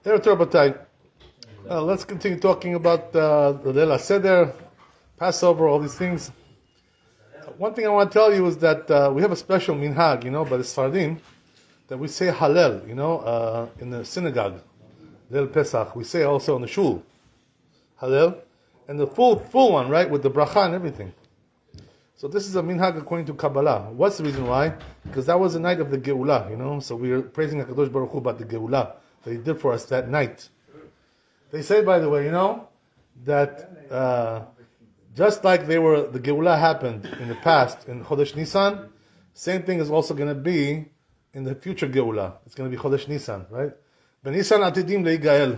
Let's continue talking about the Seder, Passover, all these things. One thing I want to tell you is that we have a special minhag, by the Sfardim, that we say Hallel, in the synagogue, Leil Pesach. We say also in the shul, Hallel, and the full one, right, with the bracha and everything. So this is a minhag according to Kabbalah. What's the reason why? Because that was the night of the Geulah, so we are praising HaKadosh Baruch Hu about the Geulah that He did for us that night. They say, by the way, that just like the Geulah happened in the past in Chodesh Nisan, same thing is also going to be in the future Geulah. It's going to be Chodesh Nisan, right? B'Nisan atidim leigael.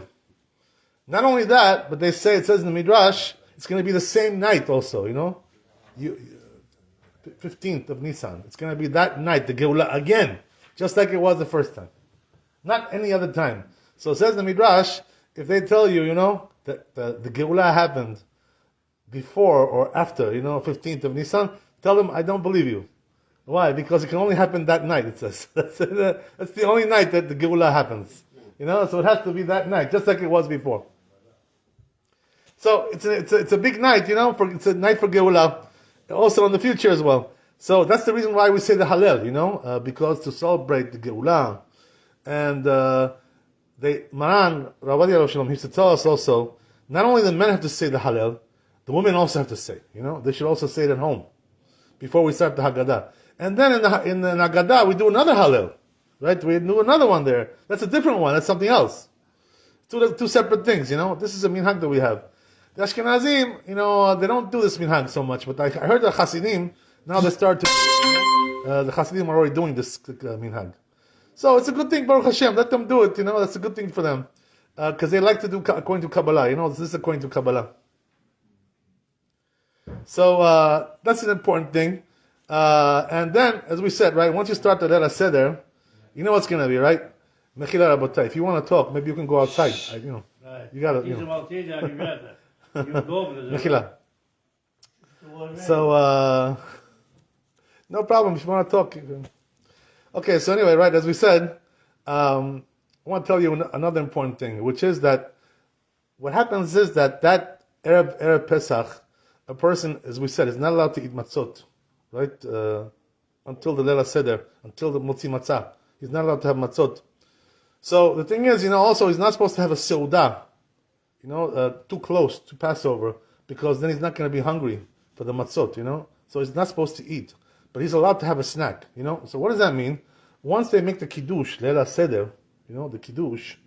Not only that, but they say, it says in the Midrash, it's going to be the same night also, 15th of Nisan. It's going to be that night, the Geulah again, just like it was the first time. Not any other time. So it says in the Midrash, if they tell you, that the Geulah happened before or after, 15th of Nisan, tell them, I don't believe you. Why? Because it can only happen that night, it says. That's the only night that the Geulah happens. So it has to be that night, just like it was before. So it's a big night, it's a night for Geulah, also in the future as well. So that's the reason why we say the Hallel, because to celebrate the Geulah. And Maran, Rabbi Danielov used to tell us also, not only the men have to say the Hallel, the women also have to say, they should also say it at home, before we start the Haggadah. And then in the Haggadah, we do another Hallel, right? We do another one there. That's a different one, that's something else. Two separate things, This is a minhag that we have. The Ashkenazim, they don't do this minhag so much, but I heard the Hasidim, now they start to, the Hasidim are already doing this minhag. So it's a good thing, Baruch Hashem, let them do it, that's a good thing for them. Because they like to do according to Kabbalah, this is according to Kabbalah. So that's an important thing. And then, as we said, right, once you start the Leil Seder, you know what's going to be, right? Mechila Rabotai. If you want to talk, maybe you can go outside. You got to, Mechila. So, no problem. If you want to talk, you can. Okay, so anyway, right, as we said, I want to tell you another important thing, which is that what happens is that Erev Pesach, a person, as we said, is not allowed to eat matzot, right? Until the Leil Seder, until the Motzi Matza. He's not allowed to have matzot. So the thing is, also he's not supposed to have a seudah, too close to Passover, because then he's not going to be hungry for the matzot, So he's not supposed to eat. But he's allowed to have a snack, So what does that mean? Once they make the kiddush, Leil Seder, the kiddush,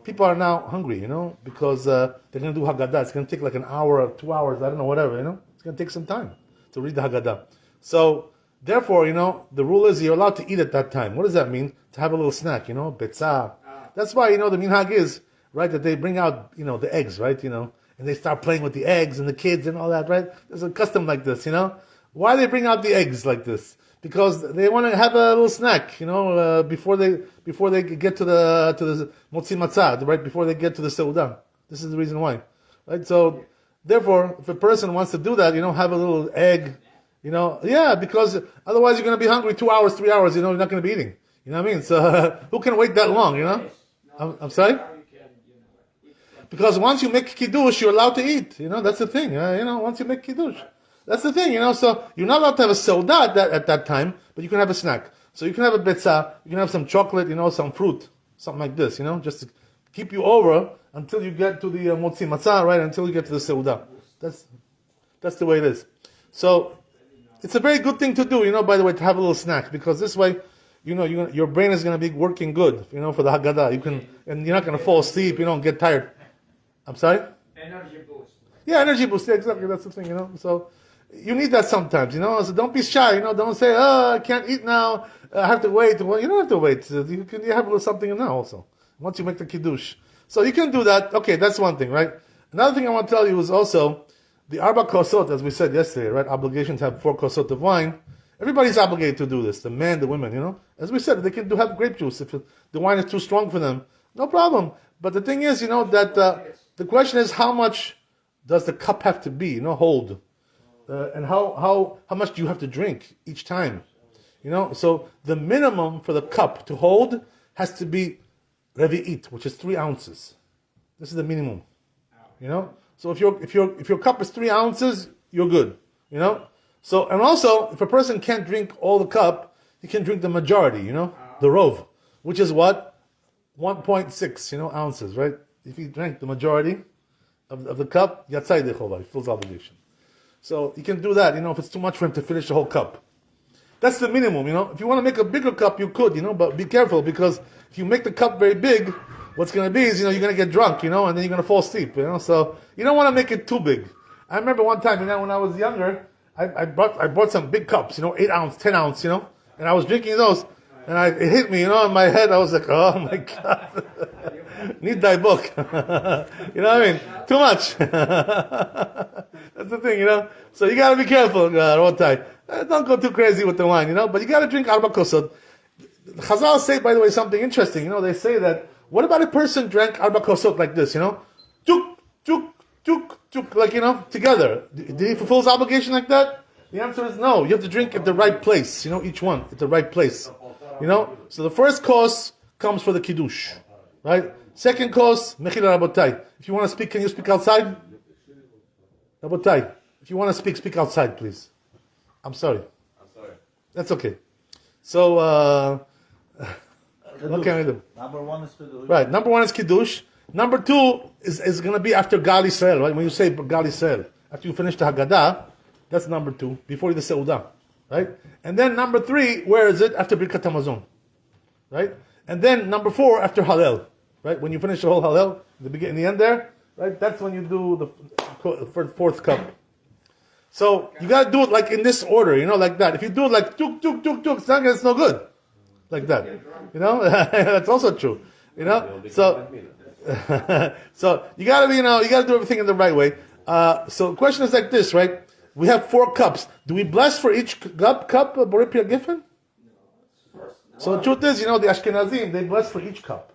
people are now hungry, because they're going to do Haggadah. It's going to take like an hour or 2 hours, I don't know, whatever, It's going to take some time to read the Haggadah. So, therefore, the rule is you're allowed to eat at that time. What does that mean? To have a little snack, betzah. That's why, the minhag is, right, that they bring out, the eggs, right, and they start playing with the eggs and the kids and all that, right? There's a custom like this, Why they bring out the eggs like this? Because they want to have a little snack, before they get to the Motzi Matzah, right, before they get to the Seudah. This is the reason why, right? So, therefore, if a person wants to do that, have a little egg, because otherwise you're going to be hungry 2 hours, 3 hours, you're not going to be eating. You know what I mean? So, who can wait that long, I'm sorry? Because once you make kiddush, you're allowed to eat. That's the thing. Once you make kiddush. That's the thing, So you're not allowed to have a seudah at that time, but you can have a snack. So you can have a betzah, you can have some chocolate, some fruit, something like this, just to keep you over until you get to the motzi matzah, right? Until you get to the seudah. That's the way it is. So it's a very good thing to do, by the way, to have a little snack, because this way, your brain is going to be working good, for the Haggadah. And you're not going to fall asleep, get tired. I'm sorry? Energy boost. Yeah, energy boost. Yeah, exactly. That's the thing, So you need that sometimes, So don't be shy, Don't say, I can't eat now. I have to wait. Well, you don't have to wait. You have a little something now also. Once you make the kiddush. So you can do that. Okay, that's one thing, right? Another thing I want to tell you is also the arba kosot, as we said yesterday, right? Obligation to have 4 kosot of wine. Everybody's obligated to do this. The men, the women, As we said, they can have grape juice. If the wine is too strong for them, no problem. But the thing is, that the question is, how much does the cup have to be, hold? And how much do you have to drink each time? So the minimum for the cup to hold has to be revi'it, which is 3 ounces. This is the minimum. So if your cup is 3 ounces, you're good. So, and also, if a person can't drink all the cup, he can drink the majority, the rov, which is what? 1.6, ounces, right? If he drank the majority of the cup, yatzai dechova, he fulfills obligation. So he can do that, if it's too much for him to finish the whole cup. That's the minimum, If you want to make a bigger cup, you could, but be careful, because if you make the cup very big, what's going to be is, you're going to get drunk, and then you're going to fall asleep, So you don't want to make it too big. I remember one time, when I was younger, I bought some big cups, 8 ounce, 10 ounce, and I was drinking those, and it hit me, in my head. I was like, oh my God, need thy book. You know what I mean? Too much. That's the thing, So you got to be careful, Rotai. Don't go too crazy with the wine, But you got to drink arba kosot. Chazal say, by the way, something interesting. They say that, what about a person drank arba kosot like this, Tuk, tuk, tuk, tuk, like, together. Did he fulfill his obligation like that? The answer is no. You have to drink at the right place, each one at the right place. So the first course comes for the kiddush, right? Second course, mechila rabotai. If you want to speak, can you speak outside? Rabotai, if you want to speak outside, please. I'm sorry. That's okay. So, what can I do? Number 1 is kiddush. Right, number 1 is kiddush. Number 2 is going to be after Gal Yisrael, right? When you say Gal Yisrael, after you finish the Haggadah, that's number 2, before the Seudah, right? And then number 3, where is it? After Birkat Hamazon, right? And then number 4, after Hallel, right? When you finish the whole Hallel, the beginning, the end there, right? That's when you do the fourth cup. So you got to do it like in this order, like that. If you do it like tuk tuk tuk tuk, it's no good, like that. That's also true. So so you got to be, you got to do everything in the right way. So the question is like this, right? We have 4 cups. Do we bless for each cup Borei Pri HaGefen? So the truth is, the Ashkenazim, they bless for each cup,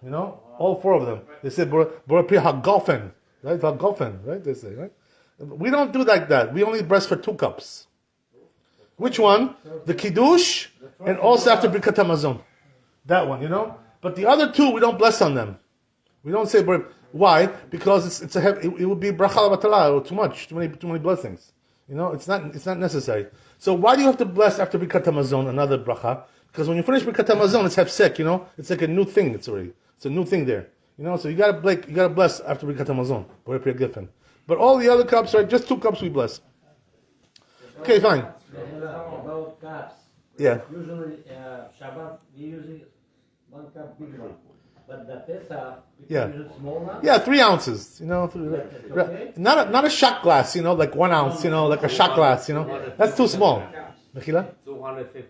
all 4 of them. They say Borei Pri HaGofen, right? HaGofen, right? They say, right? We don't do like that. We only bless for 2 cups. Which one? The Kiddush, and also after Birkat Hamazon. That one, But the other 2, we don't bless on them. We don't say why? Because it would be bracha l'batala, or too much, too many blessings. It's not necessary. So why do you have to bless after Birkat Hamazon another bracha? Because when you finish Birkat Hamazon, it's hefsek, It's like a new thing. It's a new thing there. So you gotta bless after Birkat Hamazon, Borei Pri HaGefen. But all the other cups, right? Just 2 cups we bless. Okay, fine. About cups. Yeah. Usually Shabbat we using 1 cup big one, but the Pesach we Yeah. use small one. Yeah, 3 ounces. Okay. Not a shot glass. Like 1 ounce. Like a shot glass. That's too small. Mechila? 250.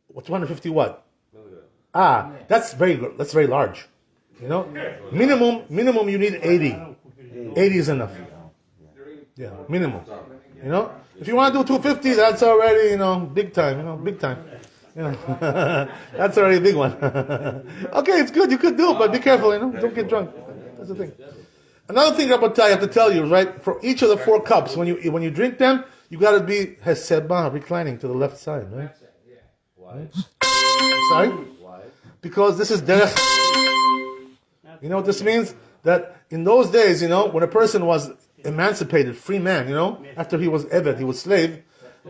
What 250 what? That's very large. Minimum you need 80. 80 is enough. Yeah, minimum. If you want to do 250, that's already big time. Big time. That's already a big one. Okay, it's good. You could do it, but be careful. Don't get drunk. That's the thing. Another thing, Rabbi, I have to tell you, right? For each of the 4 cups, when you drink them, you got to be heseba, reclining to the left side, right? Why? Sorry? Why? Because this is derech. You know what this means? That in those days, when a person was emancipated, free man, after he was eved, he was slave,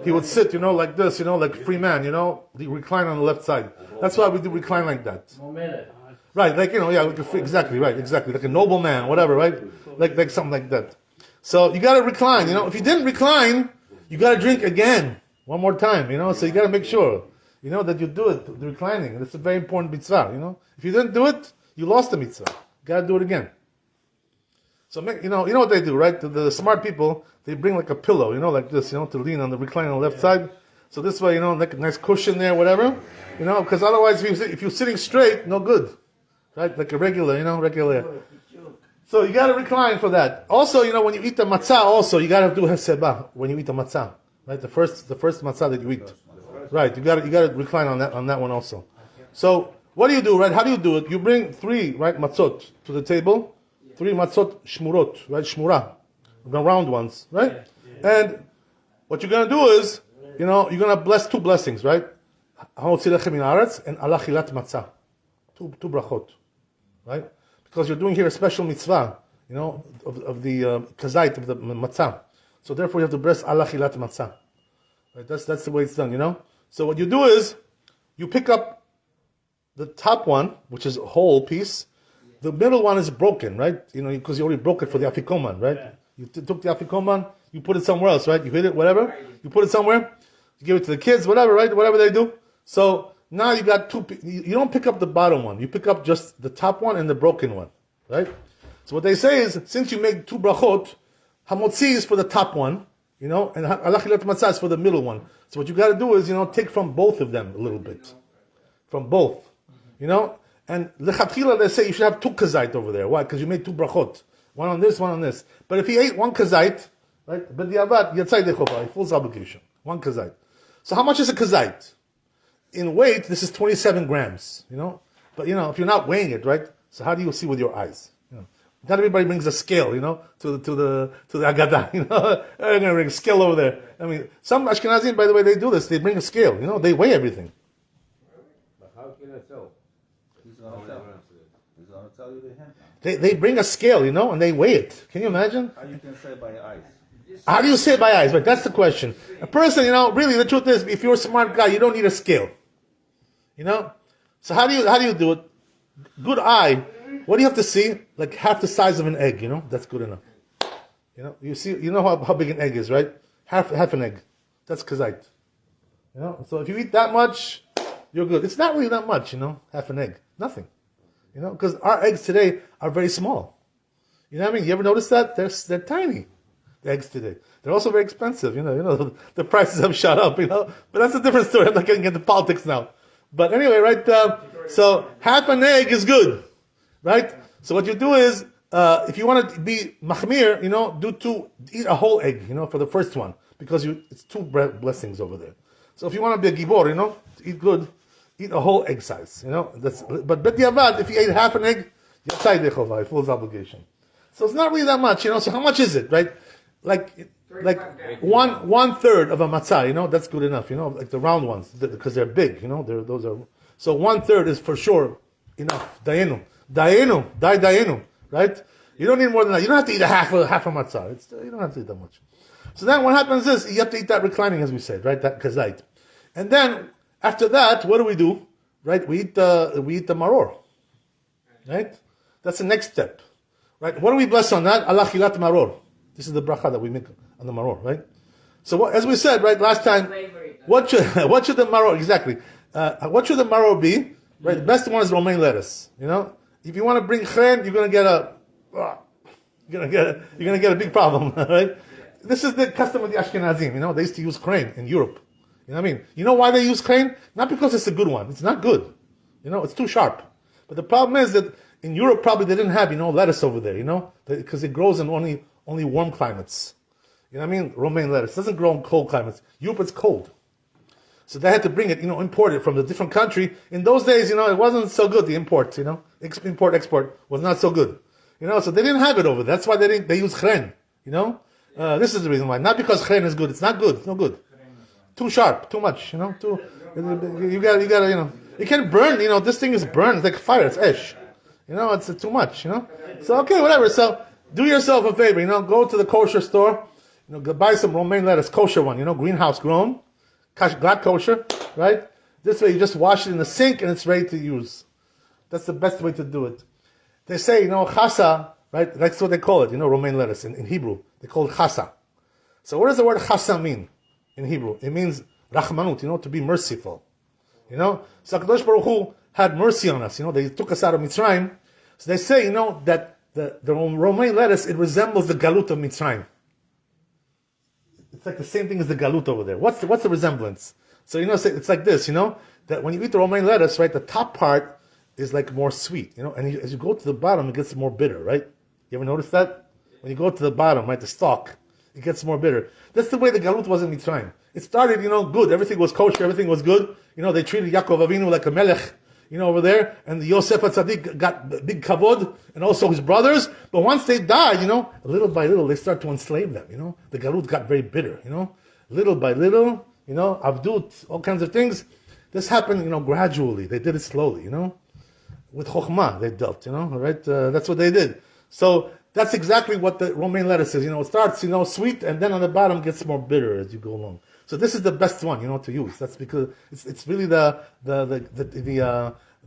he would sit, like this, like free man, recline on the left side. That's why we do recline like that. Right, like, exactly, like a noble man, whatever, right? Like something like that. So you gotta recline, if you didn't recline, you gotta drink again, one more time, so you gotta make sure, that you do it, the reclining. It's a very important mitzvah, If you didn't do it, you lost the mitzvah. You gotta do it again. So, you know what they do, right? The smart people, they bring like a pillow, like this, to lean on the recline on the left side. So this way, like a nice cushion there, whatever, because otherwise if you're sitting straight, no good, right? Like a regular. So you got to recline for that. Also, when you eat the matzah, also you got to do heseba when you eat the matzah, right? The first matzah that you eat, right? You got to recline on that one also. So what do you do, right? How do you do it? You bring 3, right, matzot to the table. 3 matzot shmurot, right? Shmura, the round ones, right? And what you're going to do is, you're going to bless 2 blessings, right? And alachilat matzah. 2 brachot. right? Because you're doing here a special mitzvah, of the kazait, of the matzah. So therefore you have to bless ala chilat matzah. Right? That's the way it's done, So what you do is, you pick up the top one, which is a whole piece. The middle one is broken, right? Because you already broke it for the afikoman, right? Yeah. You took the afikoman, you put it somewhere else, right? You hit it, whatever. You put it somewhere. You give it to the kids, whatever, right? Whatever they do. So now you got two. You don't pick up the bottom one. You pick up just the top one and the broken one, right? So what they say is, since you make two brachot, hamotzi is for the top one, and alachilat matzah is for the middle one. So what you got to do is, take from both of them a little bit, from both, And lechatchila they say you should have two kazait over there. Why? Because you made two brachot, one on this, one on this. But if he ate one kazait, right? But the avad yatzai dechova, full obligation, one kazait. So how much is a kazait? In weight, this is 27 grams, But, if you're not weighing it, right? So how do you see with your eyes? Not everybody brings a scale, to the Agadah, They're going to bring a scale over there. I mean, some Ashkenazim, by the way, they do this. They bring a scale, They weigh everything. But how can I tell? He's going to tell you the hand. They bring a scale, and they weigh it. Can you imagine? How you can say by eyes? How do you say it by eyes? But that's the question. A person, really, the truth is, if you're a smart guy, you don't need a scale. So how do you do it? Good eye. What do you have to see? Like half the size of an egg. That's good enough. You see, how big an egg is, right? Half an egg. That's kazait. So if you eat that much, you're good. It's not really that much. Half an egg, nothing. Because our eggs today are very small. You know what I mean? You ever notice that? They're tiny. The eggs today. They're also very expensive. The prices have shot up. But that's a different story. I'm not getting into politics now. But anyway, right? So half an egg is good, right? So what you do is, if you want to be machmir, eat a whole egg, for the first one, because it's two blessings over there. So if you want to be a gibor, to eat good, eat a whole egg size, But b'diavad, if you ate half an egg, yatzai dechovah, full obligation. So it's not really that much, So how much is it, right? Like 1/3 of a matzah, that's good enough, like the round ones, because they're big, those are. So 1/3 is for sure enough. Dayenu, right? You don't need more than that. You don't have to eat half a matzah. You don't have to eat that much. So then what happens is, you have to eat that reclining, as we said, right? That kazait. And then, after that, what do? Right? We eat the maror. Right? That's the next step. Right? What do we bless on that? Allah chilat maror. This is the bracha that we make on the maror, right? So as we said, right, last time, what should the maror, exactly, what should the maror be? Right, the best one is romaine lettuce, If you want to bring chen, you're going to get a big problem, right? This is the custom of the Ashkenazim, they used to use crane in Europe. You know what I mean? You know why they use crane? Not because it's a good one. It's not good. It's too sharp. But the problem is that in Europe, probably they didn't have, lettuce over there, because it grows in only warm climates. You know what I mean? Romaine lettuce doesn't grow in cold climates. Europe, it's cold. So they had to bring it, import it from a different country. In those days, it wasn't so good, the import, import, export was not so good. So they didn't have it over there. That's why they use chen, this is the reason why. Not because chen is good. It's not good. It's no good. Too sharp, too much, you gotta, it can burn, this thing is burned. It's like fire, it's ash. It's too much, So, okay, whatever. So, do yourself a favor, go to the kosher store, go buy some romaine lettuce, kosher one, greenhouse grown, glad kosher, right? This way you just wash it in the sink and it's ready to use. That's the best way to do it. They say, chasa, right? That's what they call it, romaine lettuce in Hebrew. They call it chasa. So what does the word chasa mean in Hebrew? It means rachmanut, to be merciful. So HaKadosh Baruch Hu had mercy on us. They took us out of Mitzrayim. So they say, that the romaine lettuce, it resembles the galut of Mitzrayim. It's like the same thing as the galut over there. What's the resemblance? So it's like this, that when you eat the romaine lettuce, right, the top part is like more sweet, and as you go to the bottom, it gets more bitter, right? You ever notice that? When you go to the bottom, right, the stalk, it gets more bitter. That's the way the galut was in Mitzrayim. It started, good. Everything was kosher. Everything was good. They treated Yaakov Avinu like a melech, over there. And the Yosef HaTzadik got big kavod, and also his brothers. But once they died, little by little, they start to enslave them, The galut got very bitter, Little by little, avdut, all kinds of things. This happened, gradually. They did it slowly, with chokhmah they dealt, right? That's what they did. So that's exactly what the romaine lettuce is. It starts, sweet, and then on the bottom gets more bitter as you go along. So this is the best one, to use. That's because it's really the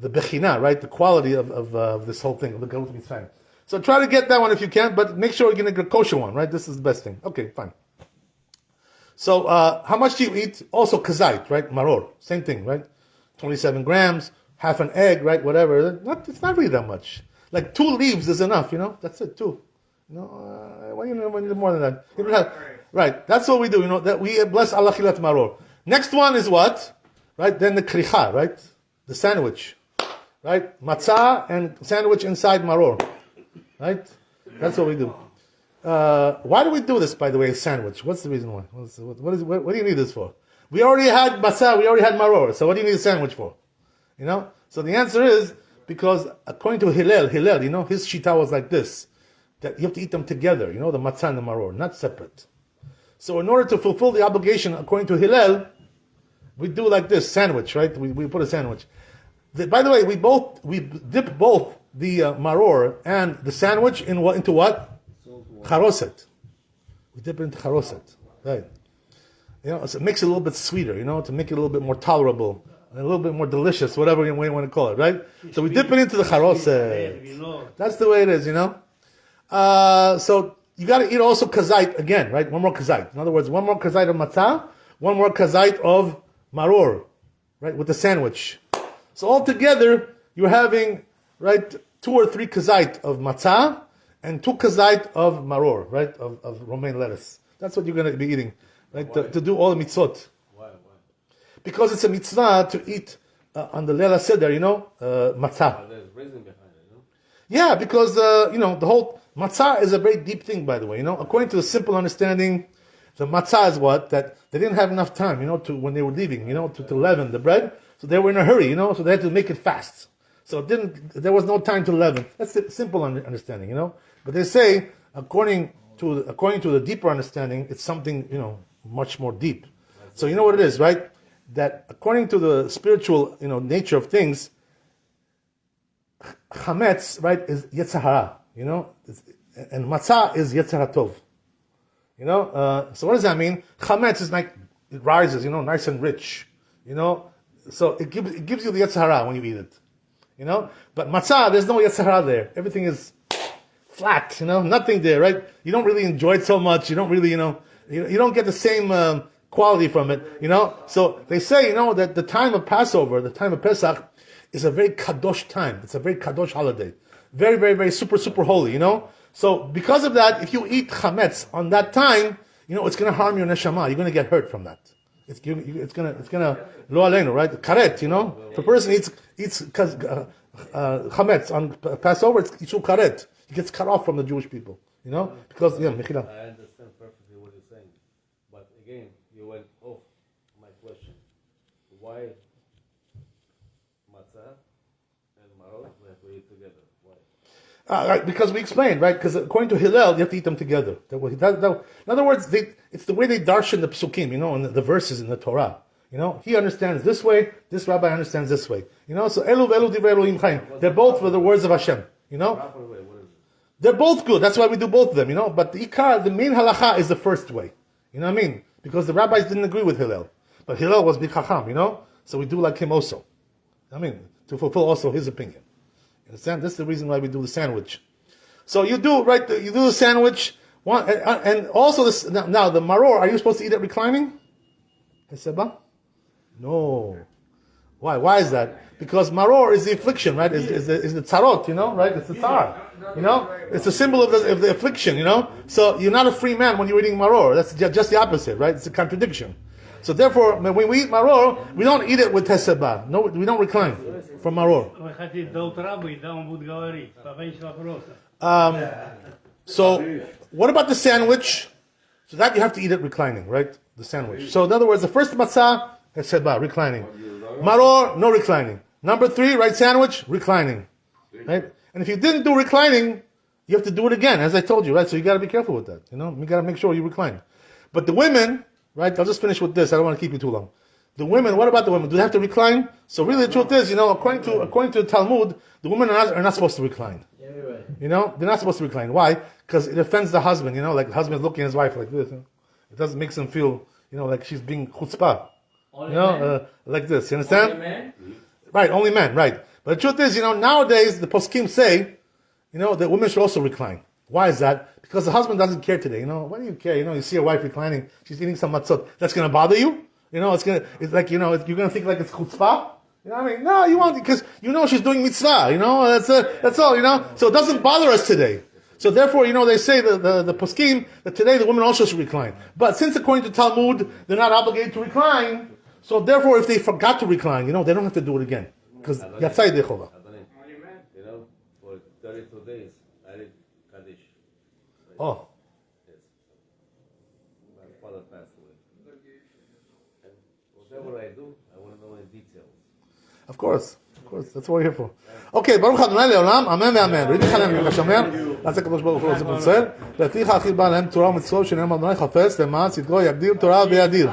bechina, right? The quality of this whole thing. Look at what he's saying. So try to get that one if you can, but make sure you're going to get a kosher one, right? This is the best thing. Okay, fine. So how much do you eat? Also kazait, right? Maror, same thing, right? 27 grams, half an egg, right? Whatever. It's not really that much. Like 2 leaves is enough, That's it, 2. Why you need more than that? You don't have, right? That's what we do, That we bless Allah khilat maror. Next one is what? Right? Then the kericha, right? The sandwich, right? Matza and sandwich inside maror, right? That's what we do. Why do we do this, by the way, sandwich? What's the reason why? What do you need this for? We already had matza, we already had maror, so what do you need a sandwich for? So the answer is, because according to Hallel, his shita was like this, that you have to eat them together, the matzah and the maror, not separate. So in order to fulfill the obligation, according to Hallel, we do like this, sandwich, right? We put a sandwich. By the way, we dip both the maror and the sandwich into what? Charoset. We dip it into charoset, right? So it makes it a little bit sweeter, to make it a little bit more tolerable, and a little bit more delicious, whatever you want to call it, right? So we dip it into the charoset. That's the way it is, So you got to eat also kazait again, right? One more kazait. In other words, one more kazait of matzah, one more kazait of maror, right? With the sandwich. So altogether, you're having, right, 2 or 3 kazait of matzah and 2 kazait of maror, right? Of romaine lettuce. That's what you're going to be eating, right? To do all the mitzvot. Why? Because it's a mitzvah to eat on the Leila Seder, matzah. There's reason behind it, Yeah, because, the whole matzah is a very deep thing, by the way. According to the simple understanding, the matzah is what? That they didn't have enough time, to when they were leaving, to leaven the bread. So they were in a hurry, so they had to make it fast. So there was no time to leaven. That's the simple understanding, But they say, according to the deeper understanding, it's something, much more deep. So you know what it is, right? That according to the spiritual, nature of things, chametz, right, is yetzer hara, and matzah is yetzer hatov. So what does that mean? Chametz is like, it rises, nice and rich, So it gives you the yetzer hara when you eat it, But matzah, there's no yetzer hara there. Everything is flat, nothing there, right? You don't really enjoy it so much. You don't really, you don't get the same quality from it, So they say, that the time of Passover, the time of Pesach, is a very kadosh time. It's a very kadosh holiday. Very, very, very super, super holy, So because of that, if you eat chametz on that time, it's going to harm your neshama. You're going to get hurt from that. It's gonna lo aleinu, right? Karet, If a person eats chametz on Passover, it's ishul karet. He gets cut off from the Jewish people, because mechila. I understand perfectly what you're saying, but again, you went off my question. Why matzah and maror we have to eat together? Why? Right, because we explained, right? Because according to Hillel, you have to eat them together. In other words, it's the way they darshan the psukim, and the verses in the Torah. He understands this way, this rabbi understands this way. So elu v'elu divrei Elohim chaim. They're both the words of Hashem. Proper way, what is it? They're both good. That's why we do both of them. But the ikar, the main halacha is the first way. You know what I mean? Because the rabbis didn't agree with Hillel, but Hillel was big chacham. So we do like him also. To fulfill also his opinion. Understand? That's the reason why we do the sandwich. So you do the sandwich. And also this now the maror. Are you supposed to eat it reclining? Seba? No. Why? Why is that? Because maror is the affliction, right? Is the tzarot, right? It's the tzar, It's a symbol of the affliction, So you're not a free man when you're eating maror. That's just the opposite, right? It's a contradiction. So therefore, when we eat maror, we don't eat it with teseba. No, we don't recline from maror. So what about the sandwich? So that you have to eat it reclining, right? The sandwich. So in other words, the first matzah, teseba, reclining. Maror, no reclining. Number 3, right sandwich, reclining. Right? And if you didn't do reclining, you have to do it again, as I told you, right? So you got to be careful with that. You got to make sure you recline. But the women, right? I'll just finish with this. I don't want to keep you too long. The women, what about the women? Do they have to recline? So really, the truth is, according to the Talmud, the women are not supposed to recline. They're not supposed to recline. Why? Because it offends the husband. Like the husband looking at his wife like this. It doesn't make him feel, like she's being chutzpah. Like this. You understand? Only men? Right, only men. Right. But the truth is, nowadays the poskim say, that women should also recline. Why is that? Because the husband doesn't care today. Why do you care? You see your wife reclining, she's eating some matzot. That's going to bother you? It's like, you're going to think like it's chutzpah? You know what I mean? No, you won't, because she's doing mitzvah, that's all, So it doesn't bother us today. So therefore, they say the poskim that today the women also should recline. But since according to Talmud, they're not obligated to recline, so therefore if they forgot to recline, they don't have to do it again. Because yatzai dechovah. For 32 days, I did Kaddish. Oh. Yes. My father passed away. And whatever I do, I want to know in details. Of course, that's what we're here for. Okay, ברוך ה' לעולם, אמן ואמן. רבי חנן כשומר, נעשה הקדוש ברוך הוא לעשות ישראל, לפיך הכי בא להם תורה ומצוות, שנאמר אדוני חפש למען צדקו יגדיל תורה וידיר.